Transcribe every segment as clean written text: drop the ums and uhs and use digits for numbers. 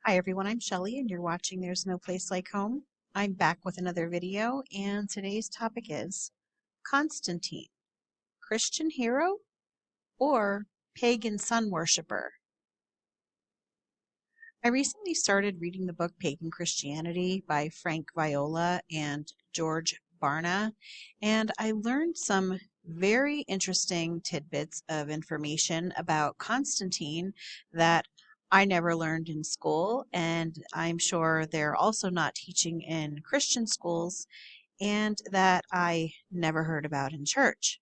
Hi everyone, I'm Shelly and you're watching There's No Place Like Home. I'm back with another video and today's topic is Constantine, Christian hero or pagan sun worshipper? I recently started reading the book Pagan Christianity by Frank Viola and George Barna, and I learned some very interesting tidbits of information about Constantine that I never learned in school, and I'm sure they're also not teaching in Christian schools, and that I never heard about in church.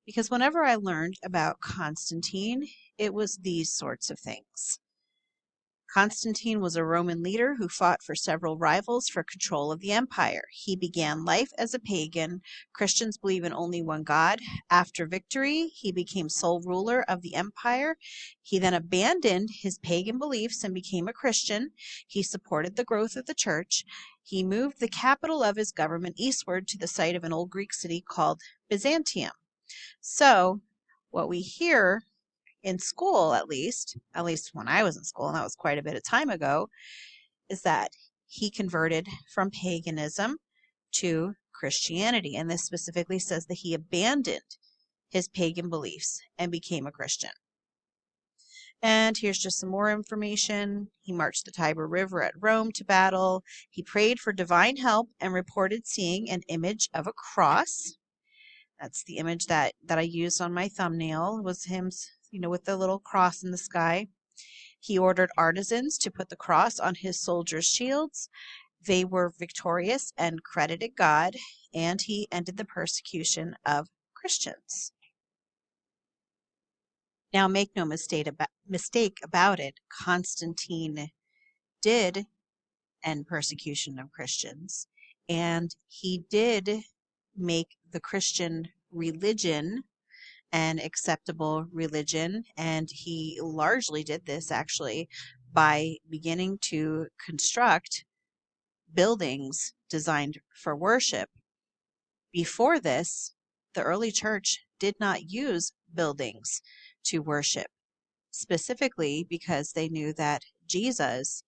Because whenever I learned about Constantine, it was these sorts of things. Constantine was a Roman leader who fought for several rivals for control of the empire. He began life as a pagan. Christians believe in only one God. After victory, he became sole ruler of the empire. He then abandoned his pagan beliefs and became a Christian. He supported the growth of the church. He moved the capital of his government eastward to the site of an old Greek city called Byzantium. So, what we hear in school, at least when I was in school, and that was quite a bit of time ago, is that he converted from paganism to Christianity. And this specifically says that he abandoned his pagan beliefs and became a Christian. And here's just some more information. He marched the Tiber River at Rome to battle. He prayed for divine help and reported seeing an image of a cross. That's the image that I used on my thumbnail, was him, with the little cross in the sky. He ordered artisans to put the cross on his soldiers' shields. They were victorious and credited God, and he ended the persecution of Christians. Now, make no mistake about it, Constantine did end persecution of Christians, and he did make the Christian religion an acceptable religion, and he largely did this actually by beginning to construct buildings designed for worship. Before this, the early church did not use buildings to worship, specifically because they knew that Jesus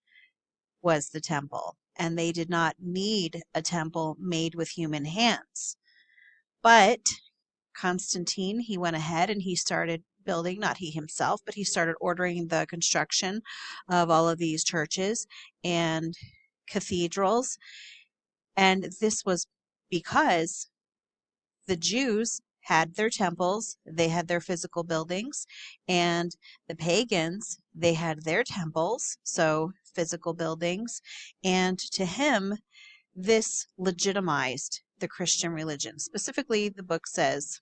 was the temple and they did not need a temple made with human hands. But Constantine, he went ahead and he started building, not he himself, but he started ordering the construction of all of these churches and cathedrals. And this was because the Jews had their temples, they had their physical buildings, and the pagans, they had their temples, so physical buildings. And to him, this legitimized the Christian religion. Specifically, the book says,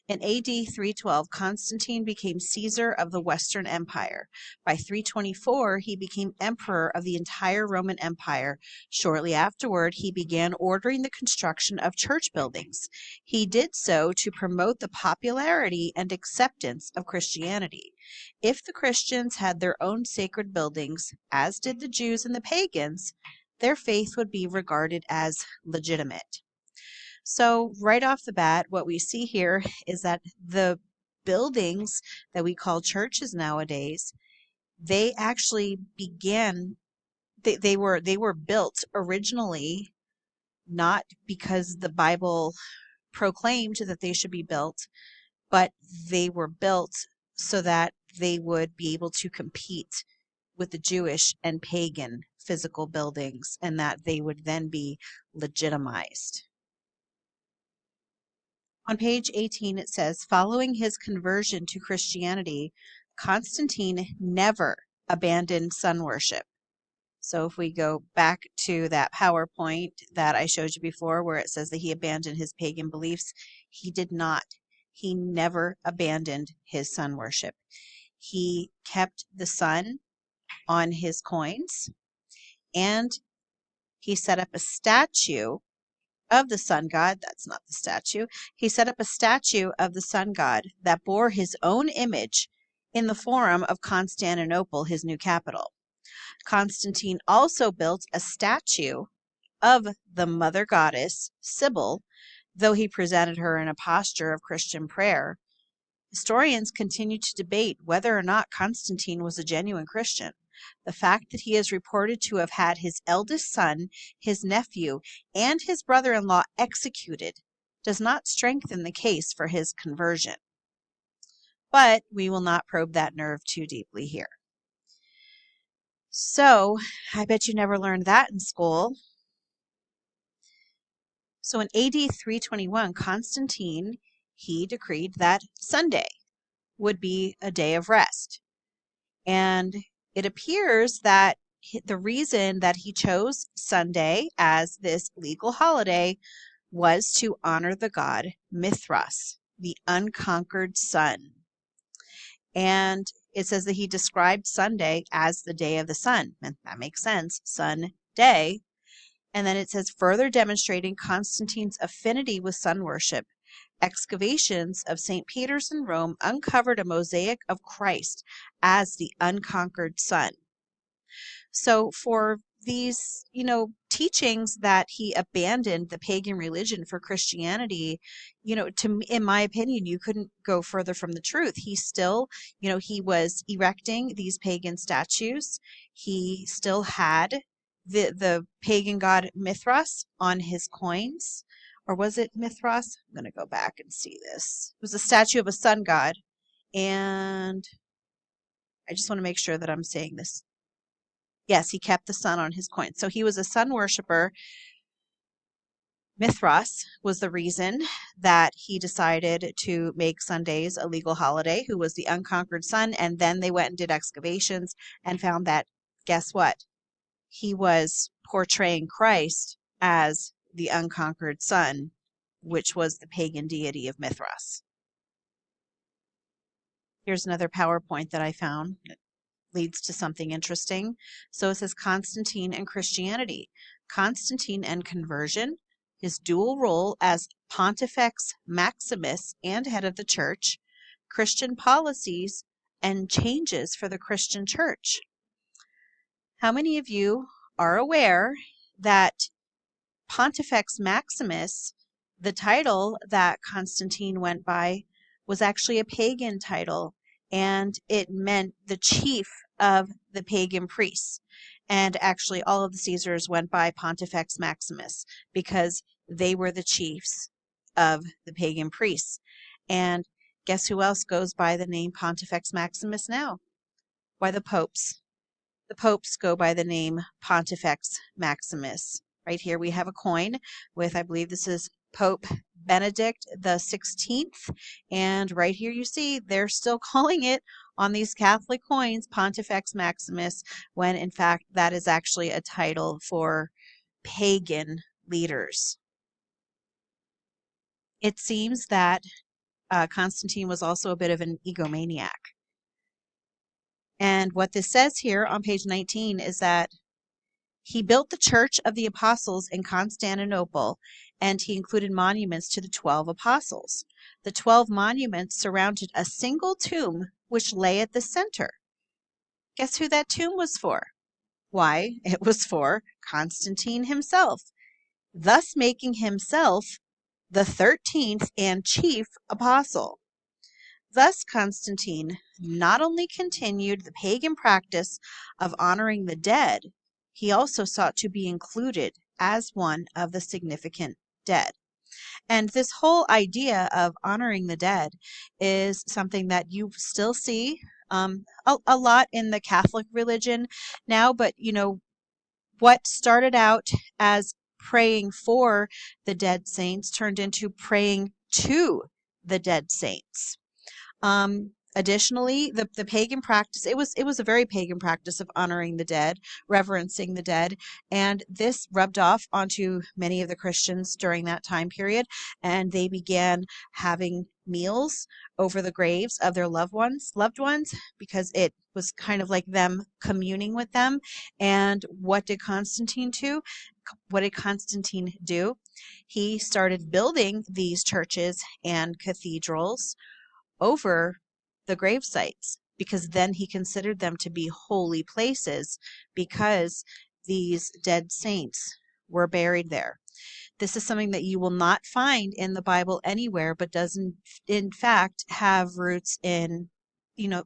in AD 312, Constantine became Caesar of the Western Empire. By 324, he became emperor of the entire Roman Empire. Shortly afterward, he began ordering the construction of church buildings. He did so to promote the popularity and acceptance of Christianity. If the Christians had their own sacred buildings, as did the Jews and the pagans, their faith would be regarded as legitimate. So right off the bat, what we see here is that the buildings that we call churches nowadays, they actually began, they were built originally not because the Bible proclaimed that they should be built, but they were built so that they would be able to compete with the Jewish and pagan physical buildings, and that they would then be legitimized. On page 18, it says, following his conversion to Christianity, Constantine never abandoned sun worship. So if we go back to that PowerPoint that I showed you before, where it says that he abandoned his pagan beliefs, he did not. He never abandoned his sun worship. He kept the sun on his coins, and he set up a statue of the sun god. That's not the statue. He set up a statue of the sun god that bore his own image in the Forum of Constantinople, his new capital. Constantine also built a statue of the mother goddess, Sybil, though he presented her in a posture of Christian prayer. Historians continue to debate whether or not Constantine was a genuine Christian. The fact that he is reported to have had his eldest son, his nephew, and his brother-in-law executed does not strengthen the case for his conversion. But we will not probe that nerve too deeply here. So, I bet you never learned that in school. So in AD 321, Constantine, he decreed that Sunday would be a day of rest. And it appears that the reason that he chose Sunday as this legal holiday was to honor the god Mithras, the unconquered sun. And it says that he described Sunday as the day of the sun. And that makes sense, sun day. And then it says, further demonstrating Constantine's affinity with sun worship, excavations of St. Peter's in Rome uncovered a mosaic of Christ as the unconquered sun. So for these, teachings that he abandoned the pagan religion for Christianity, in my opinion, you couldn't go further from the truth. He still, he was erecting these pagan statues. He still had the pagan god Mithras on his coins. Or was it Mithras? I'm going to go back and see this. It was a statue of a sun god. And I just want to make sure that I'm saying this. Yes, he kept the sun on his coin. So he was a sun worshiper. Mithras was the reason that he decided to make Sundays a legal holiday, who was the unconquered sun. And then they went and did excavations and found that, guess what? He was portraying Christ as the unconquered sun, which was the pagan deity of Mithras. Here's another PowerPoint that I found. Leads to something interesting. So it says Constantine and Christianity. Constantine and conversion, his dual role as Pontifex Maximus and head of the church, Christian policies, and changes for the Christian church. How many of you are aware that Pontifex Maximus, the title that Constantine went by, was actually a pagan title, and it meant the chief of the pagan priests. And actually all of the Caesars went by Pontifex Maximus because they were the chiefs of the pagan priests. And guess who else goes by the name Pontifex Maximus now? Why, the popes. The popes go by the name Pontifex Maximus. Right here we have a coin with, I believe this is Pope Benedict the 16th. And right here you see they're still calling it on these Catholic coins Pontifex Maximus, when in fact that is actually a title for pagan leaders. It seems that Constantine was also a bit of an egomaniac. And what this says here on page 19 is that he built the Church of the Apostles in Constantinople, and he included monuments to the 12 apostles. The 12 monuments surrounded a single tomb which lay at the center. Guess who that tomb was for? Why, it was for Constantine himself, thus making himself the 13th and chief apostle. Thus, Constantine not only continued the pagan practice of honoring the dead, he also sought to be included as one of the significant dead. And this whole idea of honoring the dead is something that you still see a lot in the Catholic religion now. But, what started out as praying for the dead saints turned into praying to the dead saints. Additionally, the pagan practice, it was a very pagan practice of honoring the dead, reverencing the dead, and this rubbed off onto many of the Christians during that time period, and they began having meals over the graves of their loved ones, because it was kind of like them communing with them. And what did Constantine do? He started building these churches and cathedrals over the grave sites, because then he considered them to be holy places because these dead saints were buried there. This is something that you will not find in the Bible anywhere, but does in fact have roots in,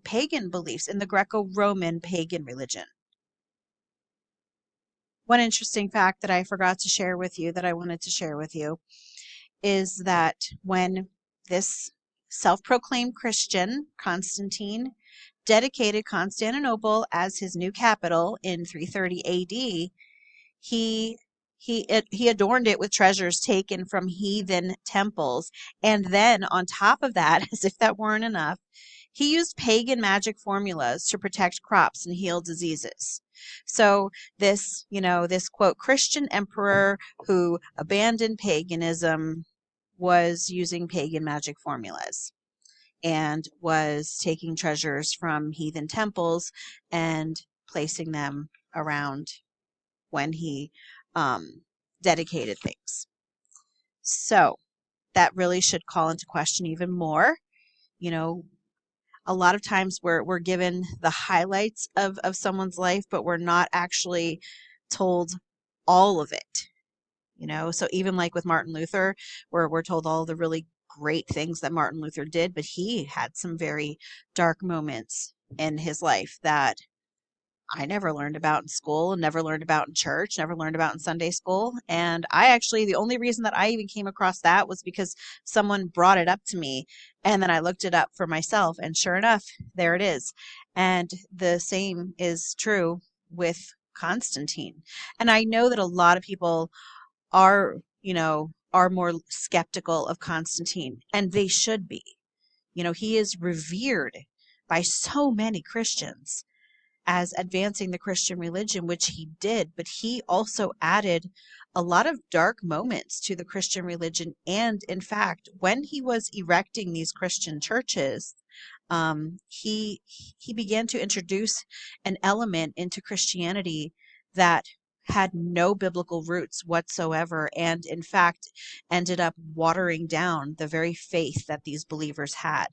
pagan beliefs, in the Greco-Roman pagan religion. One interesting fact that I forgot to share with you that I wanted to share with you is that when this self-proclaimed Christian, Constantine, dedicated Constantinople as his new capital in 330 AD, he adorned it with treasures taken from heathen temples, and then on top of that, as if that weren't enough, he used pagan magic formulas to protect crops and heal diseases. So this quote Christian emperor who abandoned paganism was using pagan magic formulas and was taking treasures from heathen temples and placing them around when he dedicated things. So that really should call into question even more. A lot of times we're given the highlights of someone's life, but we're not actually told all of it. So even like with Martin Luther, we're told all the really great things that Martin Luther did, but he had some very dark moments in his life that I never learned about in school, never learned about in church, never learned about in Sunday school. And the only reason that I even came across that was because someone brought it up to me. And then I looked it up for myself. And sure enough, there it is. And the same is true with Constantine. And I know that a lot of people are more skeptical of Constantine, and they should be. He is revered by so many Christians as advancing the Christian religion, which he did, but he also added a lot of dark moments to the Christian religion. And in fact, when he was erecting these Christian churches, he began to introduce an element into Christianity that had no biblical roots whatsoever, and in fact ended up watering down the very faith that these believers had.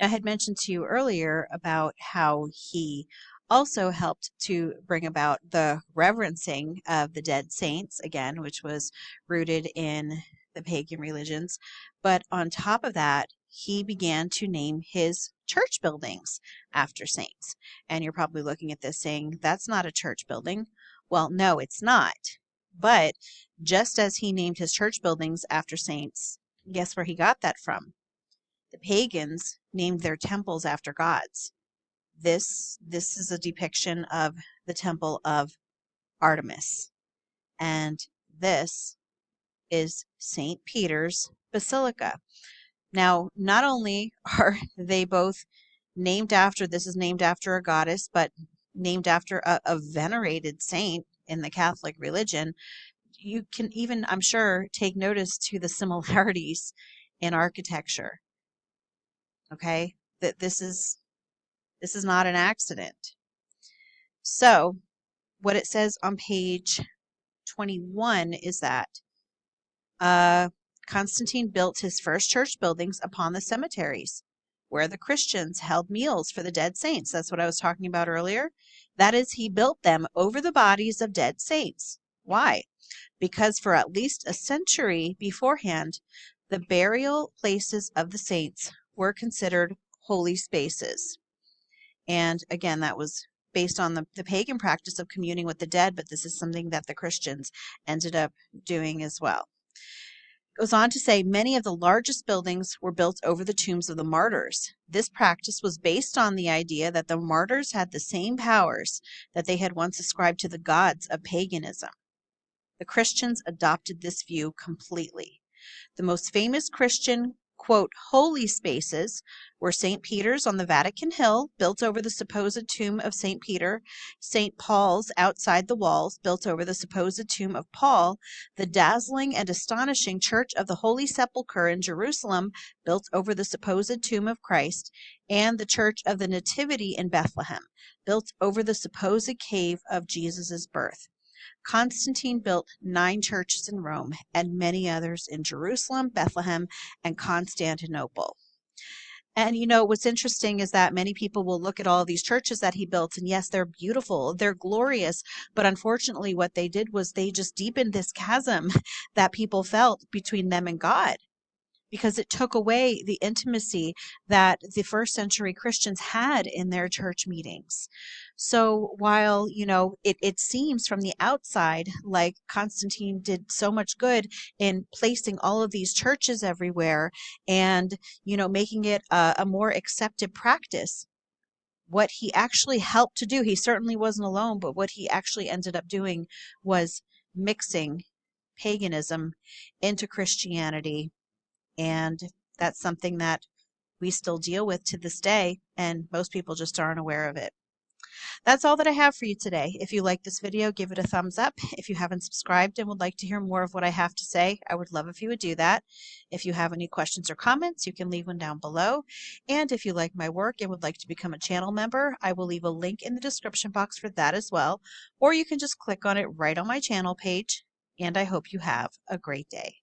I had mentioned to you earlier about how he also helped to bring about the reverencing of the dead saints, again, which was rooted in the pagan religions. But on top of that, he began to name his church buildings after saints. And you're probably looking at this saying, that's not a church building. Well, no, it's not. But just as he named his church buildings after saints, guess where he got that from? The pagans named their temples after gods. This is a depiction of the temple of Artemis. And this is St. Peter's Basilica. Now, not only are they both this is named after a goddess, but named after a venerated saint in the Catholic religion, you can even, I'm sure, take notice to the similarities in architecture. Okay, that this is not an accident. So what it says on page 21 is that Constantine built his first church buildings upon the cemeteries where the Christians held meals for the dead saints. That's what I was talking about earlier. That is, he built them over the bodies of dead saints. Why? Because for at least a century beforehand, the burial places of the saints were considered holy spaces. And again, that was based on the pagan practice of communing with the dead, but this is something that the Christians ended up doing as well. It goes on to say many of the largest buildings were built over the tombs of the martyrs. This practice was based on the idea that the martyrs had the same powers that they had once ascribed to the gods of paganism. The Christians adopted this view completely. The most famous Christian, quote, holy spaces were St. Peter's on the Vatican Hill, built over the supposed tomb of St. Peter, St. Paul's outside the walls, built over the supposed tomb of Paul, the dazzling and astonishing Church of the Holy Sepulchre in Jerusalem, built over the supposed tomb of Christ, and the Church of the Nativity in Bethlehem, built over the supposed cave of Jesus' birth. Constantine built 9 churches in Rome and many others in Jerusalem, Bethlehem, and Constantinople. And you know, what's interesting is that many people will look at all these churches that he built, and yes, they're beautiful, they're glorious, but unfortunately, what they did was they just deepened this chasm that people felt between them and God, because it took away the intimacy that the first century Christians had in their church meetings. So while, you know, it seems from the outside like Constantine did so much good in placing all of these churches everywhere and, you know, making it a more accepted practice, what he actually helped to do, he certainly wasn't alone, but what he actually ended up doing was mixing paganism into Christianity, and that's something that we still deal with to this day, and most people just aren't aware of it. That's all that I have for you today. If you like this video, give it a thumbs up. If you haven't subscribed and would like to hear more of what I have to say, I would love if you would do that. If you have any questions or comments, you can leave one down below. And if you like my work and would like to become a channel member, I will leave a link in the description box for that as well. Or you can just click on it right on my channel page. And I hope you have a great day.